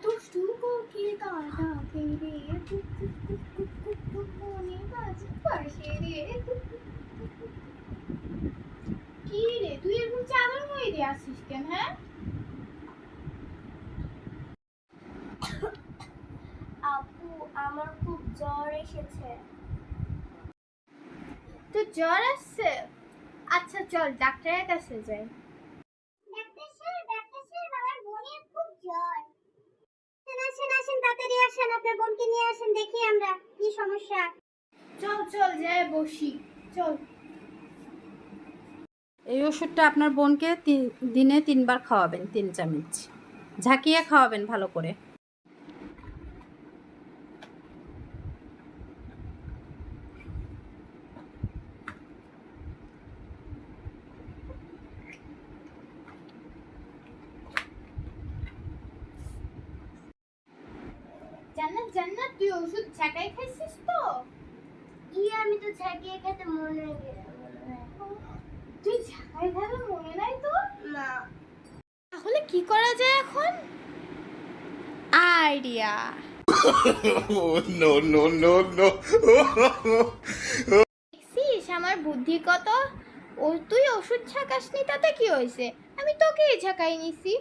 দুষ্টু কোকিল কাটা রে টুক টুক টুক টুক টুক টুক মনে বাজে পাশে রে কি রে তুই এরকম চাদর মুড়ি দিয়ে আসিস কেন? হ্যাঁ আপু আমার খুব জ্বর এসেছে। তো জ্বর আসছে? আচ্ছা চল ডাক্তারের কাছে যাই। ডাক্তার স্যার আমার বোনের খুব জ্বর। আসেন আসেন তাড়াতাড়ি আসেন, আপনার বোনকে নিয়ে আসেন, দেখি আমরা কি সমস্যা। চল চল যাই বসি চল। এই ওষুধটা আপনার বোনকে দিনে 3 বার খাওয়াবেন, 3 চামচ ঝাঁকিয়ে খাওয়াবেন ভালো করে। জান্নাত জান্নাত তুই ওষুধ ছাকাই খাইছিস তো? আমি তো ঝাঁকিয়ে খেতে মনে তুই ছাকাই খাবে মনে নাই তো? না। তাহলে কি করা যায় এখন? Idea. No, no, no, no. দেখছিস আমার বুদ্ধি কত? তুই ওষুধ ছাকাসনি তাতে কি হয়েছে? আমি তোকেই ছাকাই নিছি।